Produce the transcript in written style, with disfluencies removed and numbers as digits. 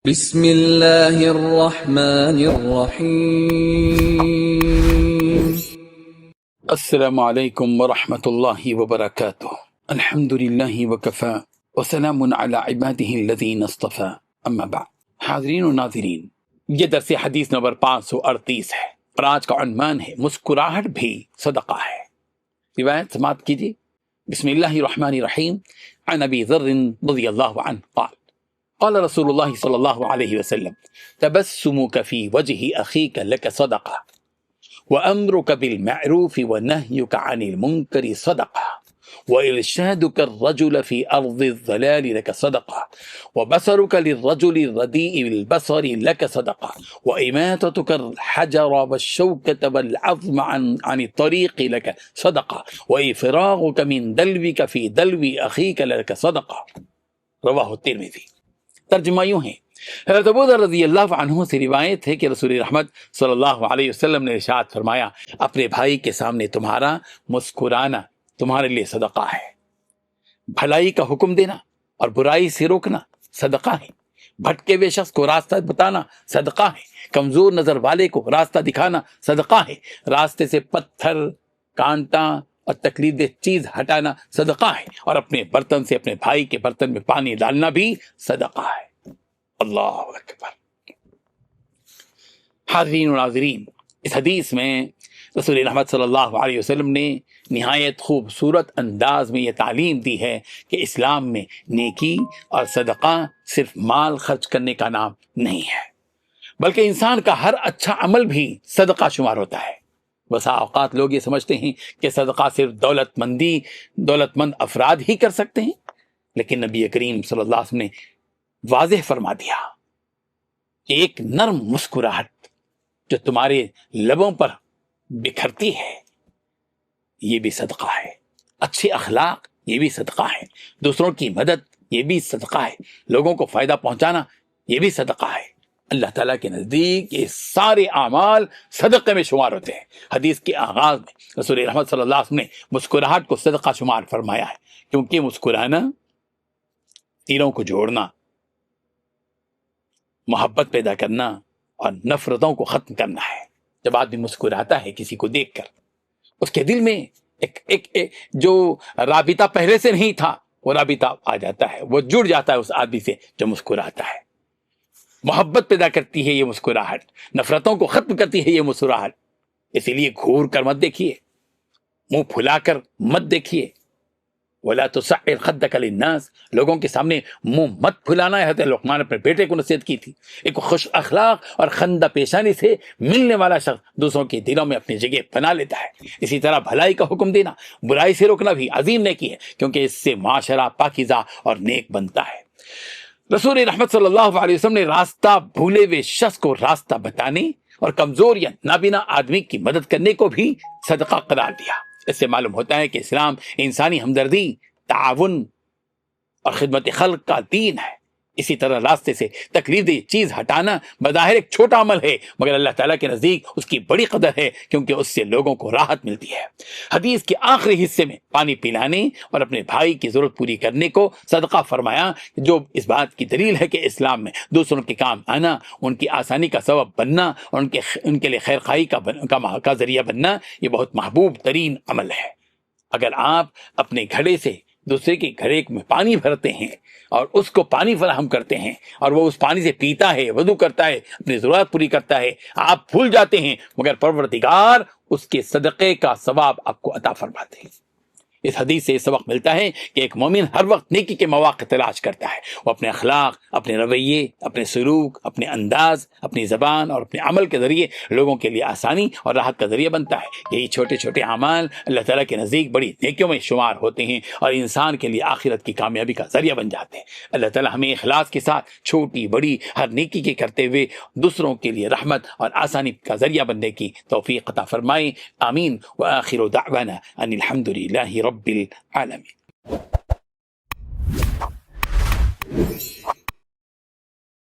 بسم اللہ الرحمن الرحیم۔ السلام علیکم ورحمۃ اللہ وبرکاتہ۔ الحمد للہ وکفی وسلام علی عبادہ الذین اصطفی، اما بعد۔ حاضرین و ناظرین، یہ درس حدیث نمبر 538 ہے اور آج کا عنوان ہے مسکراہٹ بھی صدقہ ہے۔ روایت سماعت کیجیے۔ بسم اللہ الرحمن الرحیم۔ عن ابی ذر رضی اللہ عنہ قال قال رسول اللہ صلی اللہ علیہ وسلم تبسمک فی وجہ اخیک لک صدقہ وامرک بالمعروف ونہیک عن المنکر صدقہ وارشادک الرجل فی ارض الضلال لک صدقہ وبصرک للرجل الردیء بالبصر لک صدقہ واماتتک الحجر والشوکة والعظم عن الطریق لک صدقہ وافراغک من دلوک فی دلو اخیک لک صدقہ۔ رواہ الترمذی۔ ترجمہ یوں ہے، حضرت ابو ذر رضی اللہ عنہ سے روایت ہے کہ رسول رحمت صلی اللہ علیہ وسلم نے ارشاد فرمایا، اپنے بھائی کے سامنے تمہارا مسکرانا تمہارے لیے صدقہ ہے۔ بھلائی کا حکم دینا اور برائی سے روکنا صدقہ ہے۔ بھٹکے ہوئے شخص کو راستہ بتانا صدقہ ہے۔ کمزور نظر والے کو راستہ دکھانا صدقہ ہے۔ راستے سے پتھر، کانٹا اور تکلیف دہ چیز ہٹانا صدقہ ہے، اور اپنے برتن سے اپنے بھائی کے برتن میں پانی ڈالنا بھی صدقہ ہے۔ اللہ اکبر۔ حاضرین و ناظرین، اس حدیث میں رسول رحمت صلی اللہ علیہ وسلم نے نہایت خوبصورت انداز میں یہ تعلیم دی ہے کہ اسلام میں نیکی اور صدقہ صرف مال خرچ کرنے کا نام نہیں ہے، بلکہ انسان کا ہر اچھا عمل بھی صدقہ شمار ہوتا ہے۔ بسا اوقات لوگ یہ سمجھتے ہیں کہ صدقہ صرف دولت مند افراد ہی کر سکتے ہیں، لیکن نبی کریم صلی اللہ علیہ وسلم نے واضح فرما دیا کہ ایک نرم مسکراہٹ جو تمہارے لبوں پر بکھرتی ہے یہ بھی صدقہ ہے۔ اچھے اخلاق یہ بھی صدقہ ہے۔ دوسروں کی مدد یہ بھی صدقہ ہے۔ لوگوں کو فائدہ پہنچانا یہ بھی صدقہ ہے۔ اللہ تعالیٰ کے نزدیک یہ سارے اعمال صدقے میں شمار ہوتے ہیں۔ حدیث کے آغاز میں رسول رحمت صلی اللہ علیہ وسلم نے مسکراہٹ کو صدقہ شمار فرمایا ہے، کیونکہ مسکرانا تیروں کو جوڑنا، محبت پیدا کرنا اور نفرتوں کو ختم کرنا ہے۔ جب آدمی مسکراتا ہے کسی کو دیکھ کر، اس کے دل میں ایک جو رابطہ پہلے سے نہیں تھا وہ رابطہ آ جاتا ہے، وہ جڑ جاتا ہے اس آدمی سے جو مسکراتا ہے۔ محبت پیدا کرتی ہے یہ مسکراہٹ، نفرتوں کو ختم کرتی ہے یہ مسکراہٹ۔ اسی لیے گھور کر مت دیکھیے، منہ پھلا کر مت دیکھیے۔ وَلَا تُسَعِّرْ خَدَّكَ لِلنَّاسِ، لوگوں کے سامنے منہ مت پھلانا ہے۔ حضرت لقمان اپنے بیٹے کو نصیحت کی تھی۔ ایک خوش اخلاق اور خندہ پیشانی سے ملنے والا شخص دوسروں کے دلوں میں اپنی جگہ بنا لیتا ہے۔ اسی طرح بھلائی کا حکم دینا، برائی سے روکنا بھی عظیم نیکی ہے، کیونکہ اس سے معاشرہ پاکیزہ اور نیک بنتا ہے۔ رسول رحمت صلی اللہ علیہ وسلم نے راستہ بھولے ہوئے شخص کو راستہ بتانے اور کمزور یا نابینا آدمی کی مدد کرنے کو بھی صدقہ قرار دیا۔ اس سے معلوم ہوتا ہے کہ اسلام انسانی ہمدردی، تعاون اور خدمت خلق کا دین ہے۔ اسی طرح راستے سے تکلیف دہ چیز ہٹانا بظاہر ایک چھوٹا عمل ہے، مگر اللہ تعالیٰ کے نزدیک اس کی بڑی قدر ہے، کیونکہ اس سے لوگوں کو راحت ملتی ہے۔ حدیث کے آخری حصے میں پانی پلانے اور اپنے بھائی کی ضرورت پوری کرنے کو صدقہ فرمایا، جو اس بات کی دلیل ہے کہ اسلام میں دوسروں کے کام آنا، ان کی آسانی کا سبب بننا اور ان کے لیے خیر خواہی کا ذریعہ بننا یہ بہت محبوب ترین عمل ہے۔ اگر آپ اپنے گھڑے سے دوسرے کے گھڑے میں پانی بھرتے ہیں اور اس کو پانی فراہم کرتے ہیں اور وہ اس پانی سے پیتا ہے، وضو کرتا ہے، اپنی ضرورت پوری کرتا ہے، آپ بھول جاتے ہیں، مگر پروردگار اس کے صدقے کا ثواب آپ کو عطا فرماتے ہیں۔ اس حدیث سے یہ سبق ملتا ہے کہ ایک مومن ہر وقت نیکی کے مواقع تلاش کرتا ہے۔ وہ اپنے اخلاق، اپنے رویے، اپنے سلوک، اپنے انداز، اپنی زبان اور اپنے عمل کے ذریعے لوگوں کے لیے آسانی اور راحت کا ذریعہ بنتا ہے۔ یہی چھوٹے چھوٹے اعمال اللہ تعالیٰ کے نزدیک بڑی نیکیوں میں شمار ہوتے ہیں اور انسان کے لیے آخرت کی کامیابی کا ذریعہ بن جاتے ہیں۔ اللہ تعالیٰ ہمیں اخلاص کے ساتھ چھوٹی بڑی ہر نیکی کے کرتے ہوئے دوسروں کے لیے رحمت اور آسانی کا ذریعہ بننے کی توفیق عطا فرمائے۔ آمین۔ وآخر دعوانا ان الحمد للہ رب العالمین۔